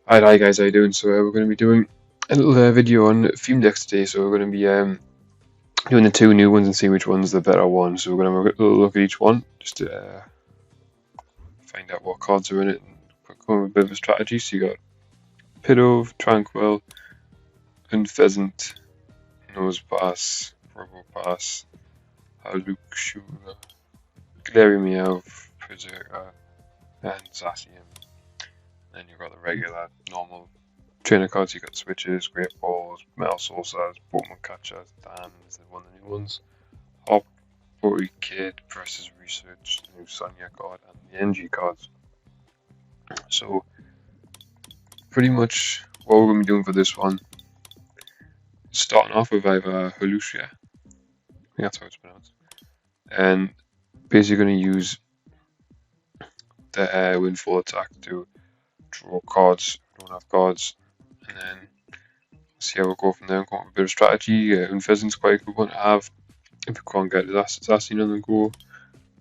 Hi guys, how you doing? So we're going to be doing a little video on theme decks today. So we're going to be doing the two new ones and see which one's the better one. So we're going to have a little look at each one just to find out what cards are in it and come up with a bit of a strategy. So you got Pidove, Tranquil, Unpheasant, Nosepass, Robopass, Halukshula, Glary Meowth, Berserker, and Zacian. Then you've got the regular, normal trainer cards. You got Switches, Great Balls, Metal Saucers, Pokemon Catchers, Dans, and one of the new ones. Hop, Furry Kid, Versus Research, the new Sonya card, and the NG cards. So, pretty much what we're going to be doing for this one, starting off with either Holucia, I think that's how it's pronounced, and basically going to use the Windfall attack to draw cards, don't have cards, and then see how we go from there and come up with a bit of strategy. Unpheasant's quite a good one to have. If you can't get the Assassin on the go,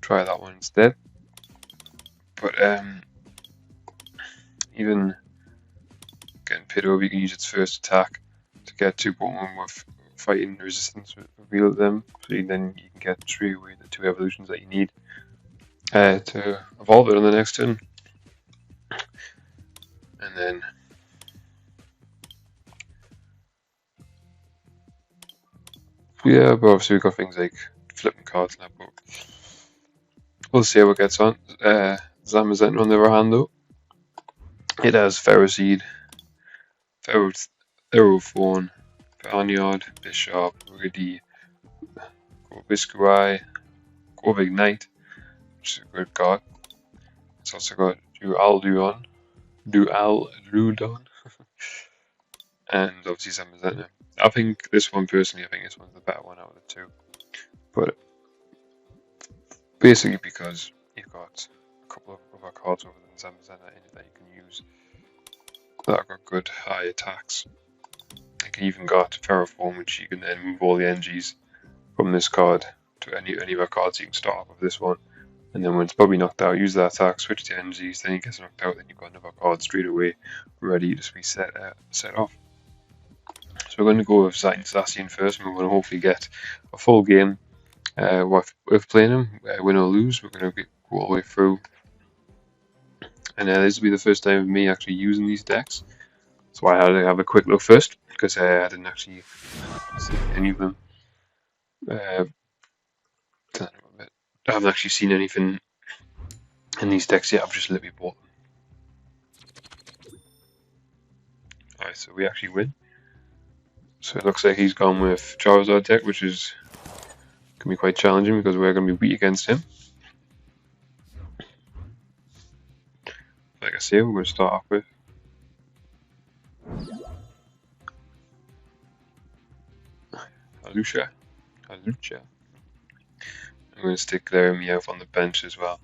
try that one instead. But even getting Pidove, you can use its first attack to get two Pokemon with fighting resistance reveal them. So then you can get straight away the two evolutions that you need to evolve it on the next turn. And then yeah, but obviously we've got things like flipping cards in that book. We'll see how it gets on. Zamazenta on the other hand though, it has Ferroseed, Ferrothorn, Barnyard, Bishop, Rudy, Biscuit, Corvignite, which is a good card. It's also got Dualdudon, and obviously Zamazenta. I think this one personally, I think this one's the better one out of the two. But basically because you've got a couple of other cards other than Zamazenta in it that you can use that have got good high attacks. Like you even got Ferroform, which you can then move all the NGs from this card to any other cards. You can start off with this one, and then when it's probably knocked out, use that attack, switch to NGs, then it gets knocked out, then you've got another card straight away ready to be set off. So we're going to go with Zacian first, and we're going to hopefully get a full game with playing him, win or lose. We're going to go all the way through. And this will be the first time of me actually using these decks. So I had to have a quick look first, because I didn't actually see any of them. I haven't actually seen anything in these decks yet, I've just literally bought them. Alright, so we actually win. So it looks like he's gone with Charizard deck, which is going to be quite challenging because we're going to be weak against him. Like I say, we're going to start off with Holucia. I'm going to stick Glary Meowth on the bench as well.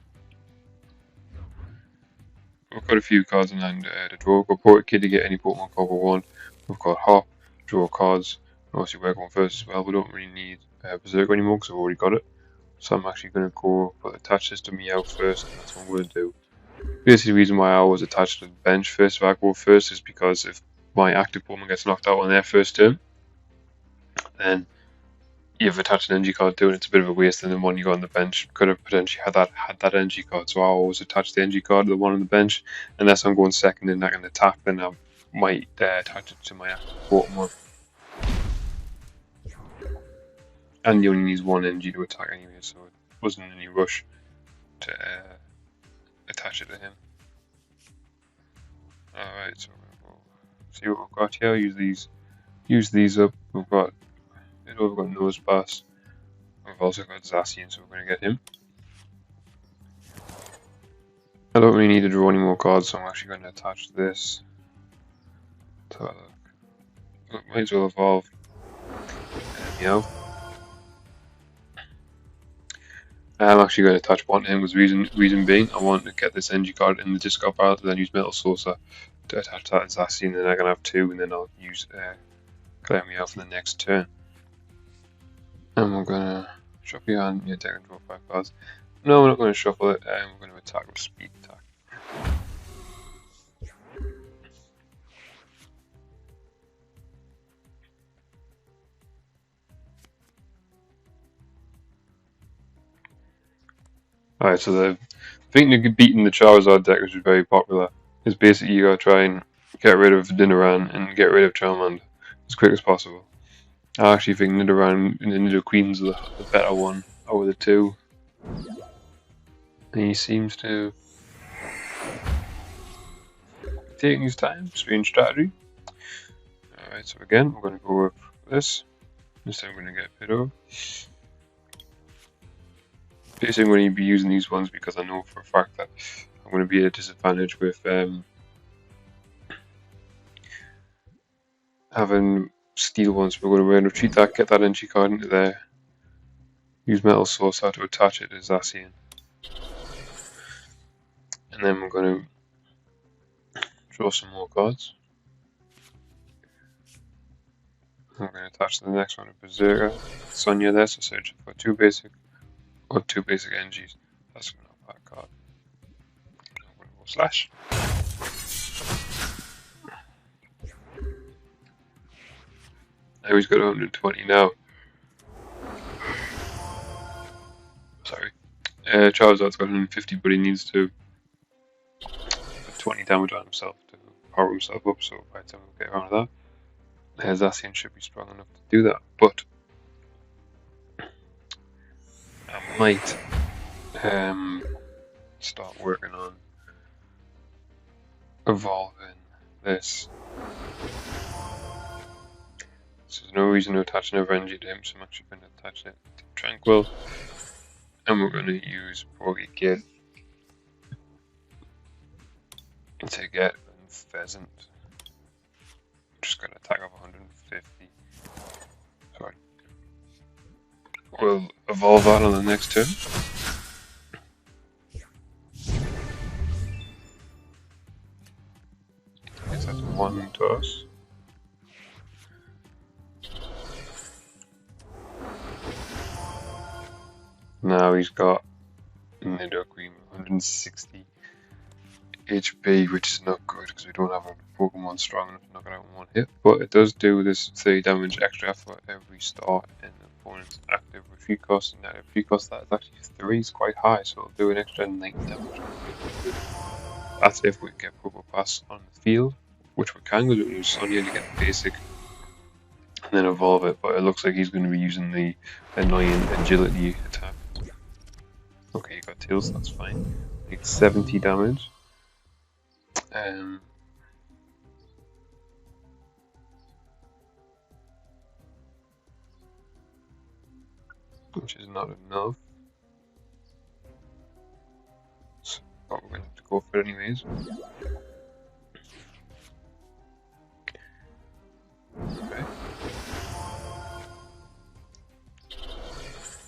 We've got a few cards in hand to draw. We've got Poet Kid to get any Pokemon card we want. We've got Hop, draw cards. Obviously, we're going first as well. We don't really need Berserker anymore because I've already got it. So I'm actually going to go put attach this to Meowth first. And that's what I'm going to do. Basically, the reason why I always attach to the bench first if I go first is because if my active Pokemon gets knocked out on their first turn, then you've attached an NG card to it, and it's a bit of a waste, and the one you got on the bench could have potentially had that NG card. So I always attach the NG card to the one on the bench, unless I'm going second and not going to attack, then I might attach it to my active Pokemon. And you only need one NG to attack anyway, so it wasn't any rush to attach it to him. Alright, so we'll see what we've got here. Use these up. We've got Nosepass. We've also got Zacian, so we're going to get him. I don't really need to draw any more cards, so I'm actually going to attach this. So might as well evolve Meowth. I'm actually going to attach one to him because reason being, I want to get this NG card in the discard pile to then use Metal Saucer to attach that to Zacian, and then I'm going to have two, and then I'll use Glare Meowth for the next turn. And we're going to shuffle your hand, deck and draw 5 cards. No, we're not going to shuffle it, we're going to attack with Speed Attack. Alright, so the thing to beating the Charizard deck, which is very popular, is basically you gotta try and get rid of Nidoran and get rid of Charmander as quick as possible. I actually think Nidoran and the Nidoqueen's the better one out of the two. And he seems to be taking his time, strange strategy. Alright, so again, we're going to go with this. This time I'm going to get Pidove. Basically, I'm going to be using these ones because I know for a fact that I'm going to be at a disadvantage with having steel ones. We're going to retreat that, get that entry card into there. Use Metal Saucer to attach it to Zacian. And then we're going to draw some more cards. I'm going to attach the next one to Berserker. Sonya there, so search for two basic energies. That's going to have that card. I'm going to go Slash. Now he's got 120 now. Sorry. Charizard's got 150, but he needs to put 20 damage on himself to power himself up, so by the time we get around to that, Zacian should be strong enough to do that. But I might start working on evolving this. So there's no reason to attach an Avenger to him, so I'm actually going to attach it to Tranquil. And we're going to use Pokekid to get Pheasant. I'm just going to attack off 150. Sorry. We'll evolve that on the next turn. I guess that's one toss. Now he's got Nidoqueen 160 HP, which is not good because we don't have a Pokemon strong enough to knock it out in one hit. But it does do this 30 damage extra for every start in the opponent's active retreat cost. And that retreat cost that is actually 3 is quite high, so it'll do an extra 90 damage. That's if we get Poké Pass on the field, which we can, because we use Sonya to get the basic and then evolve it. But it looks like he's going to be using the annoying agility attack. Okay, you got Tails, that's fine. Like 70 damage. Which is not enough. So, but we're going to have to go for it anyways. Okay.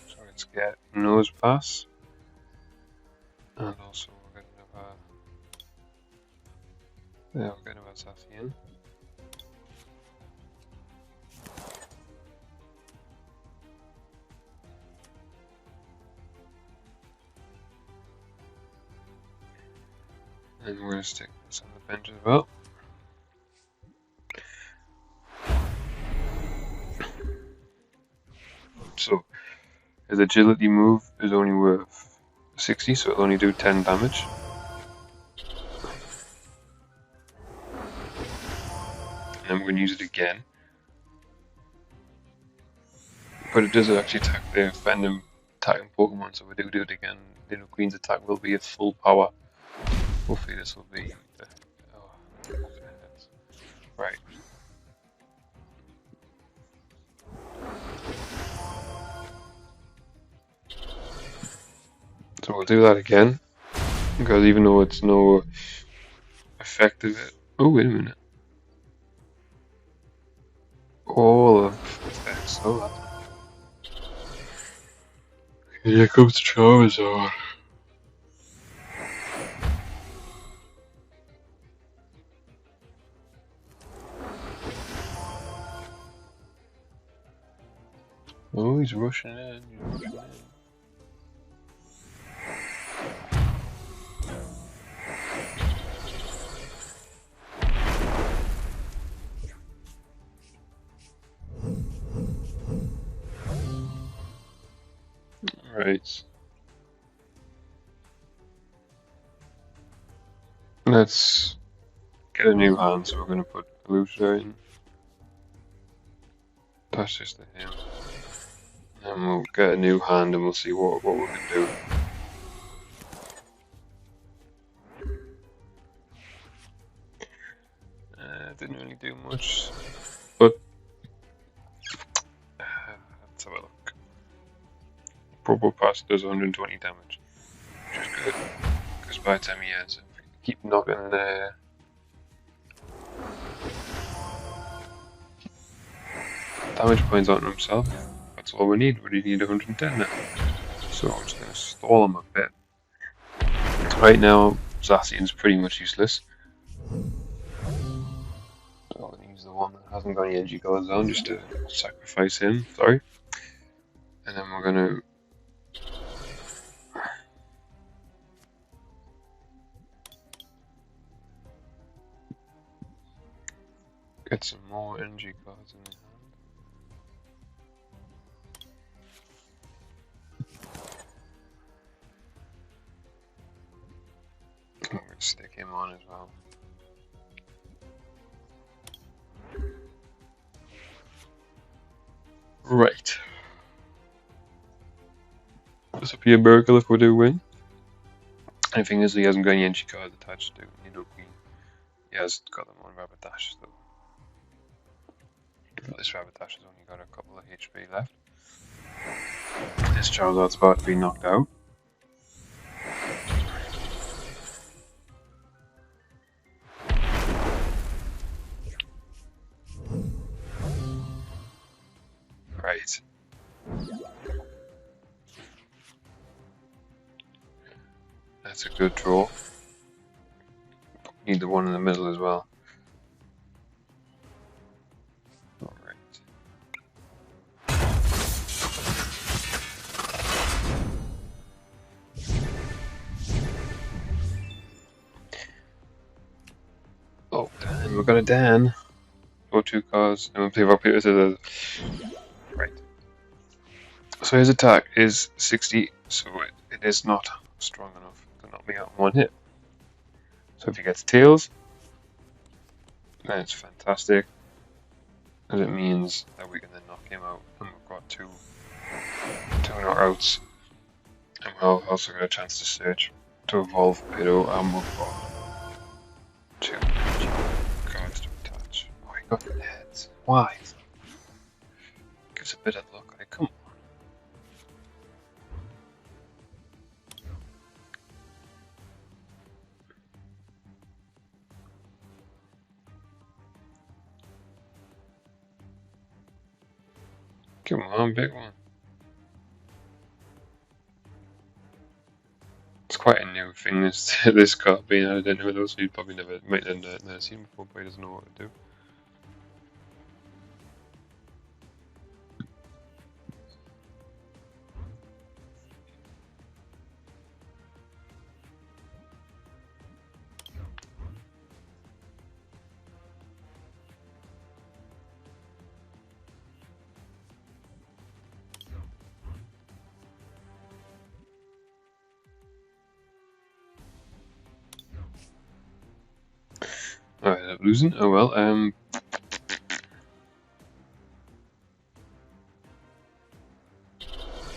So let's get Nose Pass. And also we're going to have we're going to have Zacian. And we're going to stick this on the bench as well. So his agility move is only worth 60, so it'll only do 10 damage. And then we're going to use it again. But it does actually attack the offending attacking Pokemon, so if we do it again, Nidoqueen's attack will be at full power. Hopefully this will be right. So we'll do that again, because even though it's no effect of it. Oh, wait a minute. All of effects. Oh, here comes Charizard. Oh, he's rushing in. Right. Let's get a new hand, so we're going to put Lucia in. Pass this to him. And we'll get a new hand and we'll see what we can do. Didn't really do much, but let's have a look. Purple Pass does 120 damage, which is good, because by the time he ends, if we keep knocking damage points onto himself, that's all we need. We need 110 now. So I'm just going to stall him a bit. Right now, Zacian's pretty much useless. So I'm going to use the one that hasn't got any energy cards on just to sacrifice him, sorry. And then we're going to get some more energy cards in the hand. I'm going to stick him on as well. Right. This will be a miracle if we do win. And the thing is, he hasn't got any energy cards attached to Nidoqueen. He has got them on Rabbitash though. But this Rabbitash has only got a couple of HP left. This Charizard's about to be knocked out. Right. That's a good draw. Need the one in the middle as well. Alright. Oh, Dan, we've got a Dan. Or 2 cards, and we'll play rock, paper, scissors. Right. So his attack is 60, so it is not strong enough to knock me out in one hit. So if he gets tails, then it's fantastic, as it means that we can then knock him out, and we've got two knockouts, and we'll also get a chance to search to evolve Pitto, and we've got 2 cards to attach. Oh, he got heads. Why? Gives a bit of luck. Like, come on. Come on, big one. It's quite a new thing, this card being added into it, so you probably might never seen before, but he doesn't know what to do. I ended up losing. Oh well.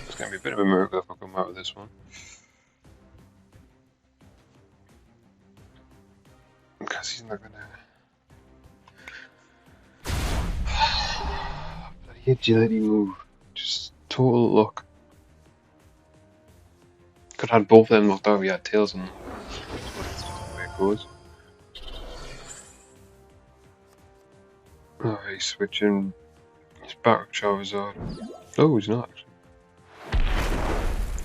It's gonna be a bit of a miracle if I come out of this one. Because he's not gonna. Bloody agility move. Just total luck. Could have had both of them knocked out. We had tails on them. That's just the way it goes. Oh, he's switching. He's back with Charizard. Oh, he's not actually.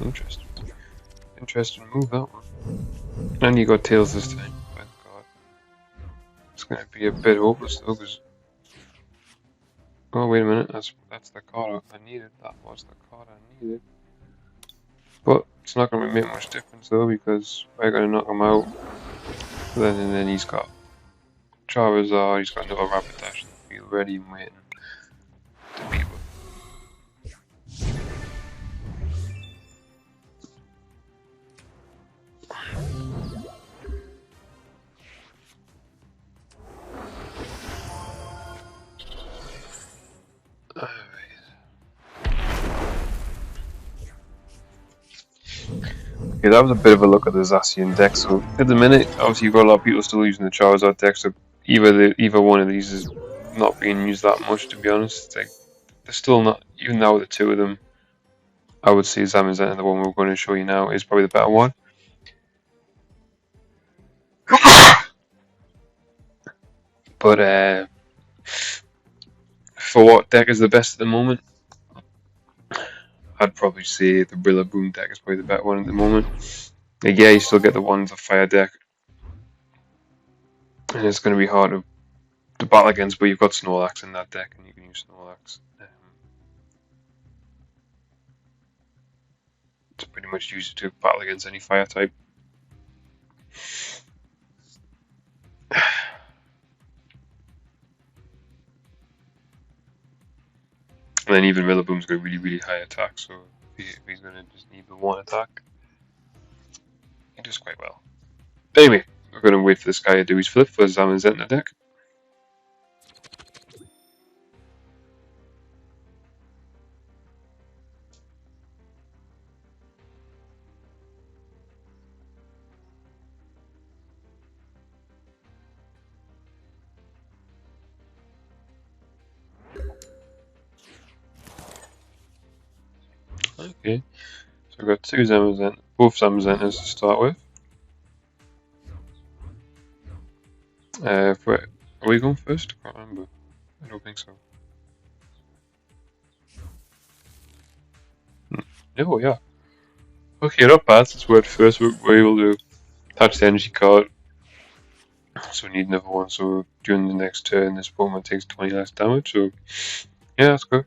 Interesting. Interesting move, that one. And you got tails this time. Thank God. It's gonna be a bit hopeless though, because. Oh, wait a minute. That's the card I needed. That was the card I needed. But it's not gonna make much difference though, because we're gonna knock him out. Then he's got Charizard. He's got another Rapidash in the field ready and waiting to beat with. Okay, that was a bit of a look at the Zacian deck. So at the minute, obviously you've got a lot of people still using the Charizard deck, so either one of these is not being used that much, to be honest. Like, they're still not, even now with the two of them, I would say Zamazenta, the one we're going to show you now, is probably the better one. But for what deck is the best at the moment, I'd probably say the Rillaboom deck is probably the better one at the moment. Like, yeah, you still get the ones of Fire deck, and it's going to be hard to battle against, but you've got Snorlax in that deck, and you can use Snorlax to pretty much use it to battle against any Fire type. And then even Rillaboom's got a really, really high attack, so if he's going to just need the one attack, he does quite well. But anyway, we're going to wait for this guy to do his flip for the Zamazenta deck. Okay, so we've got two Zamazenta, both Zamazentas to start with. Are we going first? I can't remember. I don't think so. No, yeah. Okay, not bad. Since we're at first, we're able to attach the energy card. So we need another one. So during the next turn, this Pokemon takes 20 less damage. So yeah, that's good.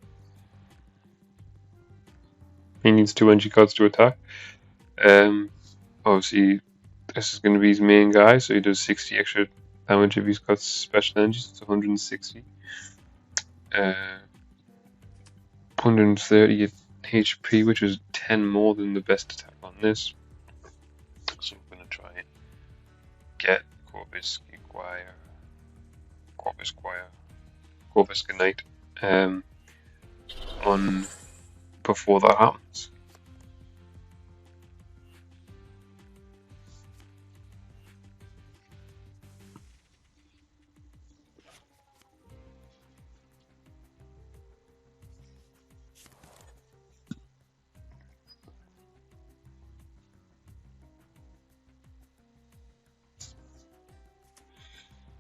He needs 2 energy cards to attack. Obviously, this is going to be his main guy. So he does 60 extra damage if he's got special energies. It's 160. 130 HP, which is 10 more than the best attack on this. So we're going to try and get Corvisquire on before that happens.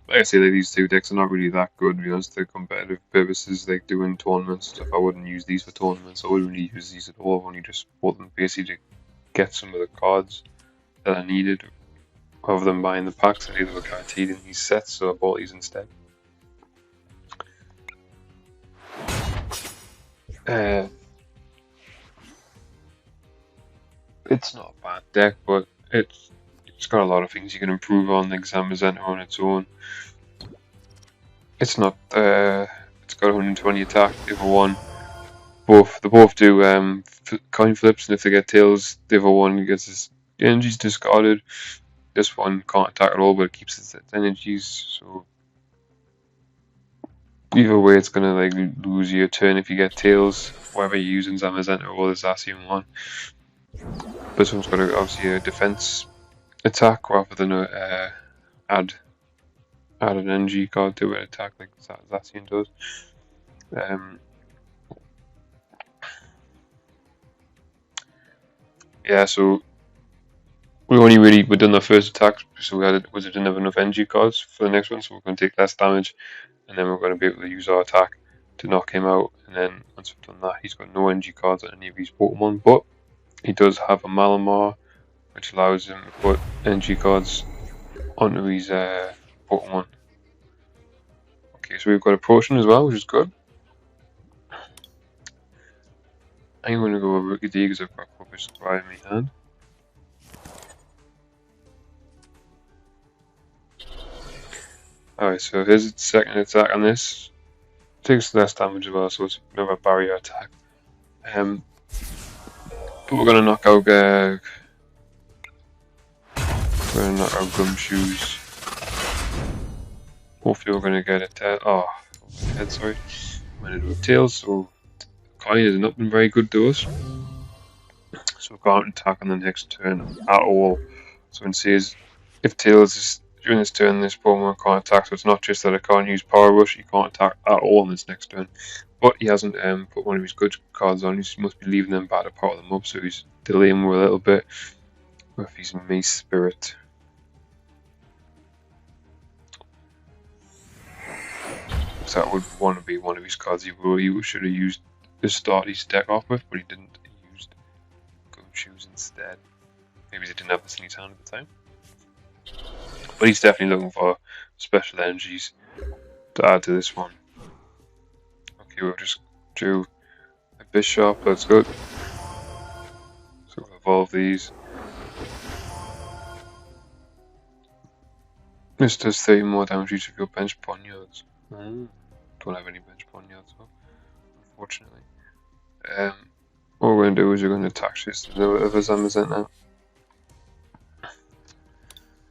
Like I say, like, these two decks are not really that good, to be honest. For competitive purposes, like doing tournaments stuff, I wouldn't use these for tournaments. I wouldn't really use these at all. I've only just bought them basically to get some of the cards that I needed, rather than buying the packs. I knew they were guaranteed in these sets, so I bought these instead. It's not a bad deck, but it's got a lot of things you can improve on. Like Zamazenta on its own, it's not. It's got 120 attack. The other one, they both do coin flips, and if they get tails, the other one gets his energies discarded. This one can't attack at all, but it keeps its energies. So either way, it's gonna like lose your turn if you get tails, whether you're using Zamazenta or the Zacian one. This one's got obviously a defense attack rather than add an energy card to an attack like Zacian does. Yeah, so we've done the first attack, so we didn't have enough energy cards for the next one, so we're going to take less damage, and then we're going to be able to use our attack to knock him out. And then once we've done that, he's got no energy cards on any of his Pokemon, but he does have a Malamar, which allows him to put energy cards onto his Pokemon. Okay, so we've got a potion as well, which is good. I'm going to go with Rookie D because I've got Corvisquire in my hand. Alright, so here's its second attack on this. Takes less damage as well, so it's another barrier attack. But we're going to knock out Gumshoes. Hopefully we're going to get a tail. Oh, head, sorry. I'm going to do a tail, so Kai has not been very good to us. So we can't attack on the next turn at all. So it says if Tails is during this turn, this Pokemon can't attack. So it's not just that it can't use Power Rush, he can't attack at all on this next turn. But he hasn't put one of his good cards on. He must be leaving them back to power them up. So he's delaying a little bit with his Mace Spirit. So that would want to be one of his cards he should have used to start his deck off with, but he didn't. He used Gumshoes instead. Maybe he didn't have this in his hand at the time. But he's definitely looking for special energies to add to this one. Okay, we'll just do a Bishop, that's good. So we'll evolve these. This does 30 more damage each of your bench Ponyards. Don't have any bench Ponyards though, unfortunately. What we're going to do is we're going to attack this of his Zamazenta now.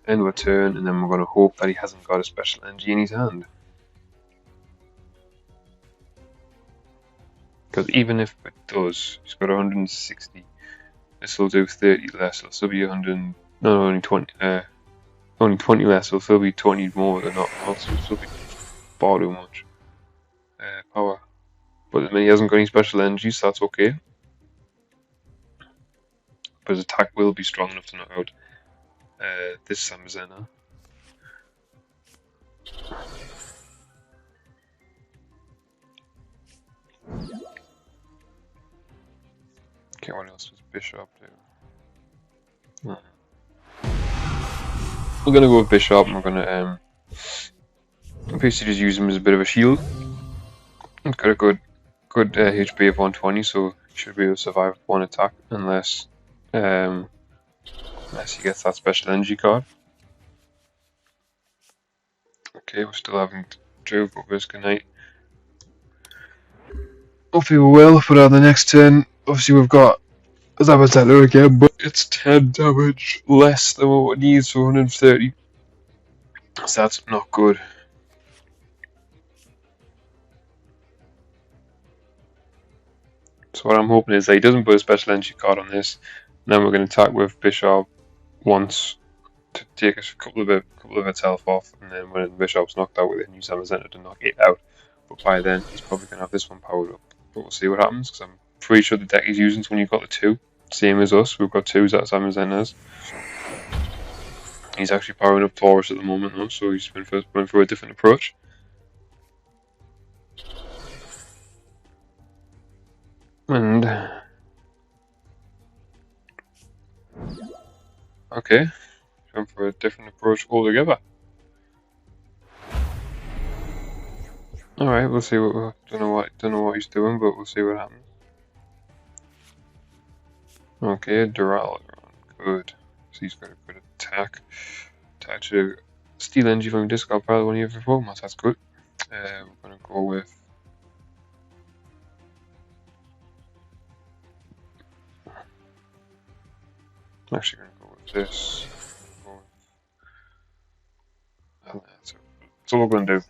End of a turn, and then we're going to hope that he hasn't got a special energy in his hand. Because even if it does, he's got 160. This will do 30 less. It'll still be 100. No, only 20. Only 20 less. It'll still be 20 more than not. Also, it'll still be far too much power. But I mean, he hasn't got any special energies, so that's okay. But his attack will be strong enough to knock out this Zamazenta. Okay, what else does Bishop do? We're gonna go with Bishop, and we're gonna basically just use him as a bit of a shield. He's got a good HP of 120, so he should be able to survive one attack unless he gets that special energy card. Okay, we're still having Joe Biscanite. Hopefully we will put on the next turn. Obviously we've got Zamazenta again, but it's 10 damage less than what we need, so 130. So that's not good. So what I'm hoping is that he doesn't put a special energy card on this. And then we're going to attack with Bishop once to take a couple of its health off, and then when Bishop's knocked out, we then use Zamazenta to knock it out. But by then he's probably going to have this one powered up. But we'll see what happens, because I'm pretty sure the deck he's using is when you've got the two. Same as us, we've got twos that Zamazenta has. He's actually powering up Taurus at the moment though, so he's went for a different approach. And okay, went for a different approach altogether. Alright, we'll see what don't know what he's doing, but we'll see what happens. Okay, Duraludon, good. So he's got a good attack. Attach a Steel Energy from discard pile one of your Pokemon, that's good. We're gonna go with I'm actually gonna go with this. That's all we're gonna do.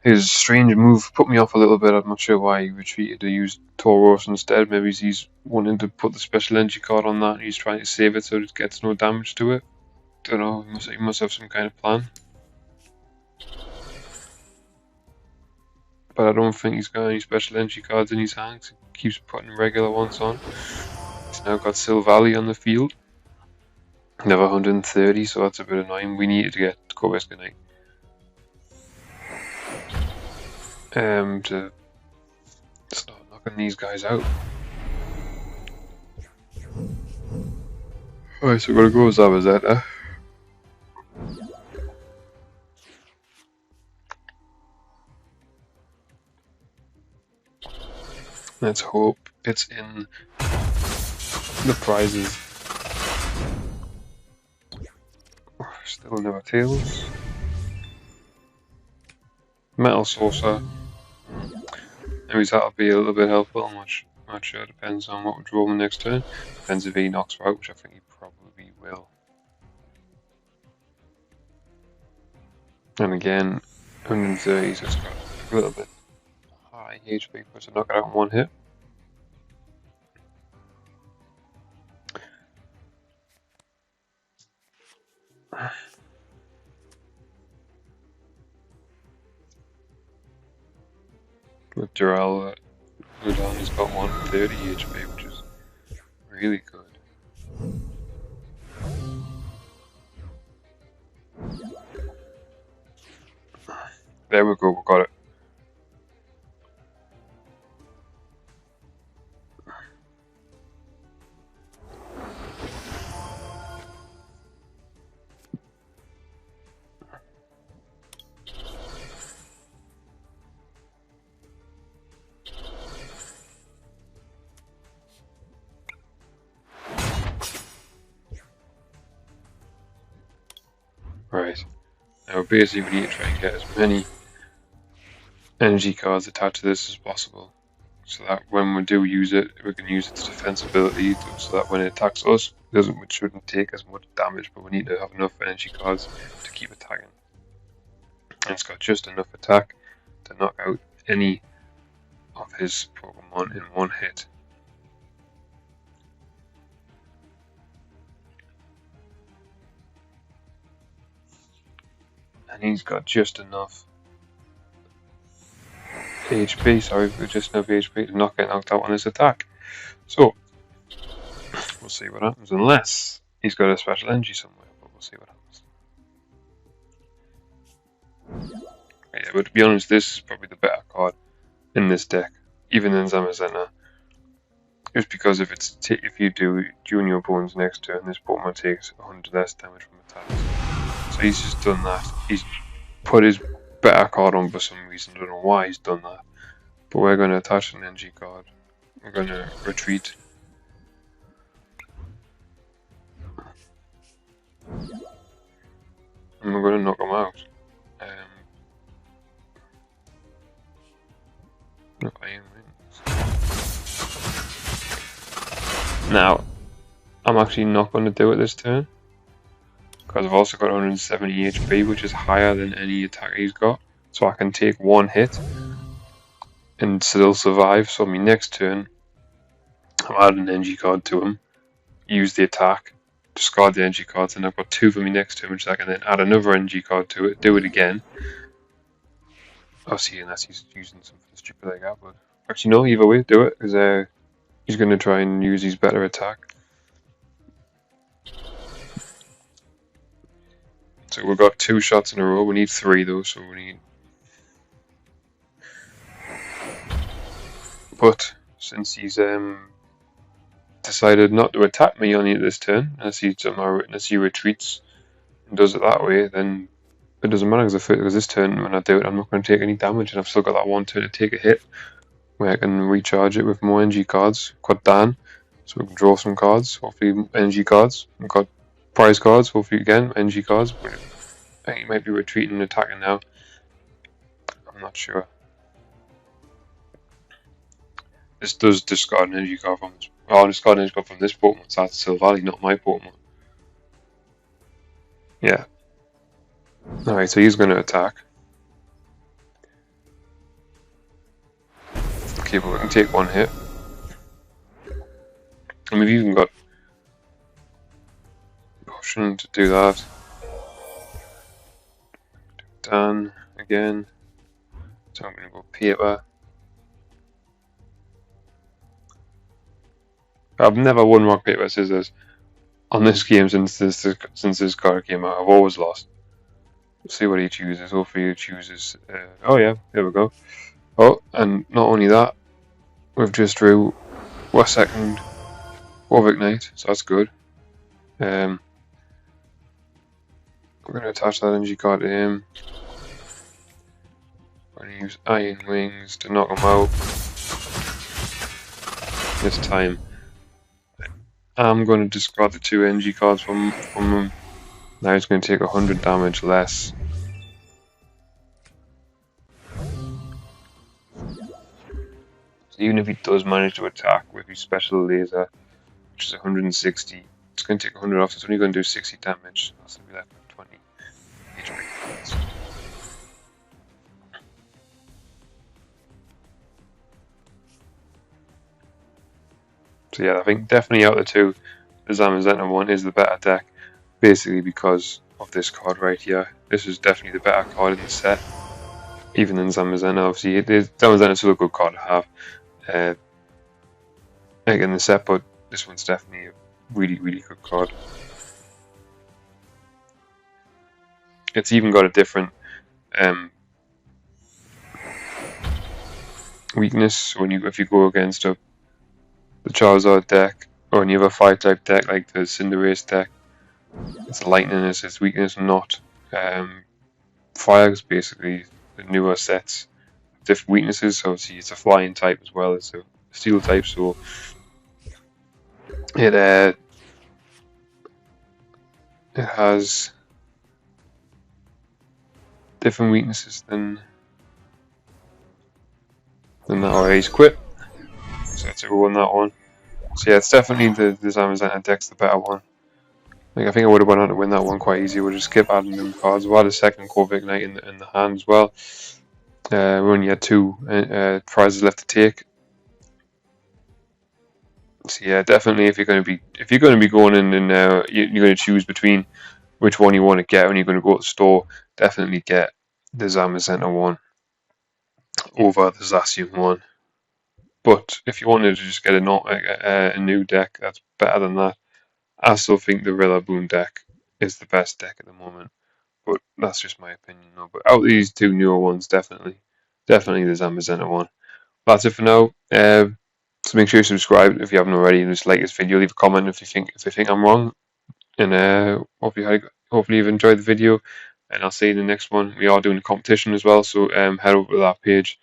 His strange move put me off a little bit. I'm not sure why he retreated to use Tauros instead. Maybe he's wanting to put the special energy card on that and he's trying to save it so it gets no damage to it. Don't know, he must have some kind of plan. But I don't think he's got any special energy cards in his hands. He keeps putting regular ones on. He's now got Silvally on the field. Never 130, so that's a bit annoying. We needed to get Biscanite. To start knocking these guys out. Alright, so we're gonna go with Zamazenta. Let's hope it's in the prizes. Still never Tails. Metal Saucer. Maybe that'll be a little bit helpful. I'm not sure. Depends on what we draw the next turn. Depends if he knocks her out, which I think he probably will. And again, 130, so it's got a little bit high HP for us to knock it out in one hit. With Durrell Udon has got 130 HP, which is really good. There we go, we got it. Right. Now basically we need to try and get as many energy cards attached to this as possible, so that when we do use it, we can use its defense ability so that when it attacks us, it shouldn't take as much damage, but we need to have enough energy cards to keep attacking. And it's got just enough attack to knock out any of his Pokemon in one hit. And he's got just enough HP, just enough HP to not get knocked out on his attack. So, we'll see what happens, unless he's got a special energy somewhere, but we'll see what happens. Yeah, but to be honest, this is probably the better card in this deck, even than Zamazenta. Just because if you do Junior Bones next turn, this Pokemon takes 100 less damage from attacks. So he's just done that. He's put his better card on for some reason. I don't know why he's done that. But we're going to attach an energy card. We're going to retreat. And we're going to knock him out. Iron Wings. Now, I'm actually not going to do it this turn, because I've also got 170 HP, which is higher than any attack he's got. So I can take one hit and still survive. So my next turn, I'll add an energy card to him, use the attack, discard the energy cards, and I've got two for me next turn, which I can then add another energy card to it, do it again. I'll see, unless he's using something stupid like that. But actually, no, either way, do it, because he's going to try and use his better attack. So we've got 2 shots in a row. We need 3 though, so we need. But since he's decided not to attack me on this turn, unless he retreats and does it that way, then it doesn't matter, because this turn when I do it, I'm not going to take any damage, and I've still got that one turn to take a hit, where I can recharge it with more energy cards. Got Dan, so we can draw some cards, hopefully energy cards. We've got prize cards, hopefully again energy cards. I think he might be retreating and attacking now. I'm not sure. This does discard an energy card from this. Oh, discard an energy card from this Pokemon, so that's Silvally, not my Pokemon. Yeah. Alright, so he's going to attack. Okay, but we can take one hit. And we've even got option to do that. Dan again. So I'm going to go paper. I've never won rock paper scissors on this game since this card came out. I've always lost. Let's see what he chooses. Hopefully he chooses. Oh yeah, there we go. Oh, and not only that, we've just drew a second of Ignite, so that's good. We're going to attach that energy card to him. We're going to use Iron Wings to knock him out. This time, I'm going to discard the 2 energy cards from him. Now he's going to take 100 damage less. So even if he does manage to attack with his special laser, which is 160, it's going to take 100 off, so it's only going to do 60 damage. That's going to be left with 20 HP. So yeah, I think definitely out of the 2, the Zamazenta one is the better deck, basically because of this card right here. This is definitely the better card in the set. even than Zamazenta. Obviously, Zamazenta is still a good card to have like in the set, but this one's definitely a really, really good card. It's even got a different weakness when if you go against the Charizard deck, or any other fire type deck like the Cinderace deck. It's lightning is its weakness, not fire. Basically, the newer sets have different weaknesses. So obviously, it's a flying type as well as a steel type, so it has different weaknesses than that. Or he's quit. So that's everyone that one. So yeah, it's definitely the Zamazenta deck's the better one. Like I think I would have went on to win that one quite easy. We'll just keep adding new cards. We'll add a second Corviknight in the hand as well. We only had 2 prizes left to take. So yeah, definitely if you're going to be going in and you're going to choose between which one you want to get when you're going to go to the store, definitely get the Zamazenta one over the Zacian one. But if you wanted to just get a new deck that's better than that, I still think the Rillaboom deck is the best deck at the moment. But that's just my opinion. No. But out of these 2 newer ones, definitely the Zamazenta one. That's it for now. So make sure you subscribe if you haven't already, and just like this video. Leave a comment if you think I'm wrong, and hopefully you've enjoyed the video. And I'll see you in the next one. We are doing a competition as well, so head over to that page.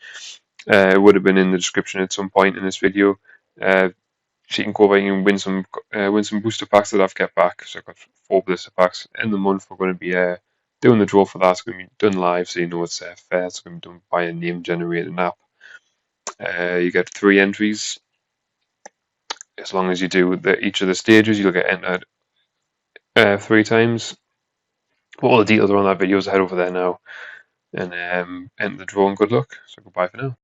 It would have been in the description at some point in this video. So you can go over and win some booster packs that I've kept back. So I've got 4 blister packs in the month. We're going to be doing the draw for that. It's going to be done live, so you know it's fair. It's going to be done by a name generated app. You get 3 entries. As long as you do each of the stages, you'll get entered 3 times. But all the details are on that video, so head over there now and enter the draw and good luck. So goodbye for now.